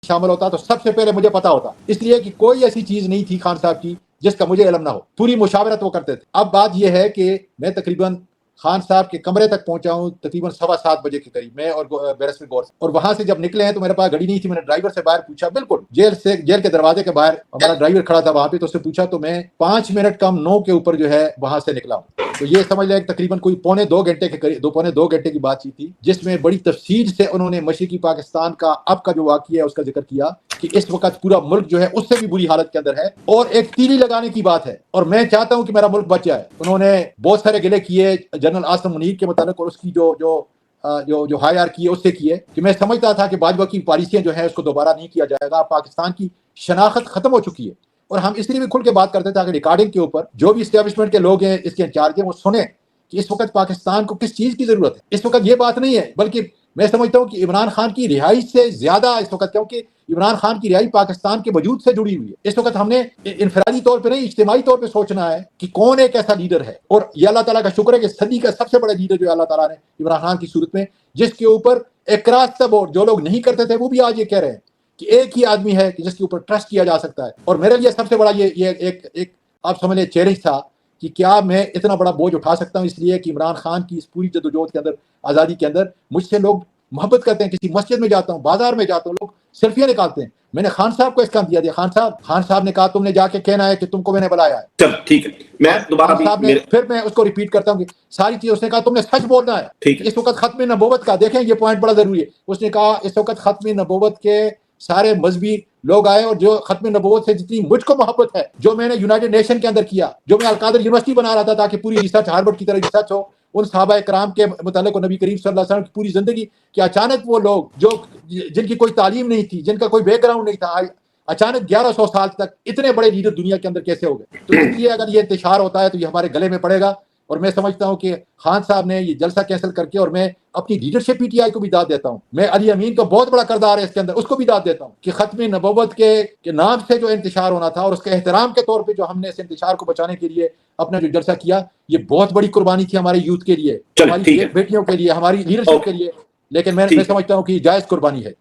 शामिल होता तो सबसे पहले मुझे पता होता, इसलिए कि कोई ऐसी चीज नहीं थी खान साहब की जिसका मुझे इल्म ना हो। पूरी मुशावरत वो करते थे। अब बात यह है कि मैं तकरीबन खान साहब के कमरे तक पहुंचा हूं तकरीबन 7:15 बजे के करीब, मैं और बैरिस्टर गौर, और वहां से जब निकले हैं तो मेरे पास गाड़ी नहीं थी। मैंने ड्राइवर से बाहर पूछा, बिल्कुल जेल के दरवाजे के बाहर हमारा ड्राइवर खड़ा था वहां पे, तो उससे पूछा तो मैं 5 मिनट कम 9 के ऊपर जो है वहां से निकला हूं। तो ये समझ लें तकरीबन कोई पौने 2 घंटे के करीब, पौने 2 घंटे की बातचीत थी, जिसमें बड़ी तफसील से उन्होंने मशरिकी पाकिस्तान का अब का जो वाक़या है उसका जिक्र किया कि इस वक्त पूरा मुल्क जो है उससे भी बुरी हालत के अंदर है, और एक तीली लगाने की बात है, और मैं चाहता हूं कि मेरा मुल्क बच जाए। उन्होंने बहुत सारे गिले किए जनरल आसिम मुनीर के मुताबिक, और उसकी जो हायरार्की है उससे किए, कि मैं समझता था कि बाजवा की पॉलिसियां जो है उसको दोबारा नहीं किया जाएगा, पाकिस्तान की शनाख्त खत्म हो चुकी है। और हम इसलिए भी खुल के बात करते थे कि रिकॉर्डिंग के ऊपर जो भी इस्टेब्लिशमेंट के लोग हैं, इसके इंचार्ज हैं, वो सुने कि इस वक्त पाकिस्तान को किस चीज की जरूरत है। इस वक्त ये बात नहीं है, बल्कि मैं समझता हूं कि इमरान खान की रिहाई से ज्यादा इस वक्त, क्योंकि इमरान खान की रिहाई पाकिस्तान के वजूद से जुड़ी हुई है। इस वक्त हमने इनफरादी तौर पर नहीं, इज्तिमाई तौर पर सोचना है कि कौन एक ऐसा लीडर है, और ये अल्लाह ताला का शुक्र है कि सदी का सबसे बड़ा लीडर जो अल्लाह ताला ने इमरान खान की सूरत में, जिसके ऊपर एकरार सब, और जो लोग नहीं करते थे वो भी आज ये कह रहे हैं कि एक ही आदमी है कि जिसके ऊपर ट्रस्ट किया जा सकता है। और मेरे लिए सबसे बड़ा ये एक आप समझ लें चैलेंज था कि क्या मैं इतना बड़ा बोझ उठा सकता हूं, इसलिए कि इमरान खान की इस पूरी जद्दोजहद के अंदर, आज़ादी के अंदर मुझसे लोग मोहब्बत करते हैं। किसी मस्जिद में जाता हूं, बाजार में जाता हूं, लोग सेल्फियां निकालते हैं। मैंने खान साहब को इसका दिया, खान साहब ने कहा तुमने जाके कहना है कि तुमको मैंने बुलाया है। चल ठीक है, मैं दोबारा फिर मैं उसको रिपीट करता हूँ कि सारी चीज उसने कहा तुमने सच बोलना है। इस वक्त खत्म नबूवत का देखें, ये पॉइंट बड़ा जरूरी है। उसने कहा इस वक्त खत्म नबूवत के सारे मजहबी लोग आए, और जो खत्म नबूवत से जितनी मुझको मोहब्बत है, जो मैंने यूनाइटेड नेशन के अंदर किया, जो मैं अलकादर यूनिवर्सिटी बना रहा था ताकि पूरी रिसर्च हार्वर्ड की तरह रिसर्च हो उन सहाबा कराम के मुतालिक नबी करीम सल्लल्लाहु अलैहि वसल्लम की पूरी जिंदगी, कि अचानक वो लोग जो जिनकी कोई तालीम नहीं थी, जिनका कोई बैकग्राउंड नहीं था, अचानक 1100 साल तक इतने बड़े लीडर दुनिया के अंदर कैसे हो गए। तो इसलिए अगर ये इंतशार होता है तो ये हमारे गले में पड़ेगा। और मैं समझता हूं कि खान साहब ने ये जलसा कैंसिल करके, और मैं अपनी लीडरशिप पीटीआई को भी दाद देता हूं, मैं अली अमीन का बहुत बड़ा किरदार है इसके अंदर, उसको भी दाद देता हूं कि खत्म नबूवत के नाम से जो इंतशार होना था, और उसके एहतराम के तौर पर जो हमने इस इंतशार को बचाने के लिए अपना जो जलसा किया, ये बहुत बड़ी कुर्बानी थी हमारे यूथ के लिए, हमारी बेटियों के लिए, हमारी लीडरशिप के लिए। लेकिन मैं समझता हूँ कि जायज कुर्बानी है।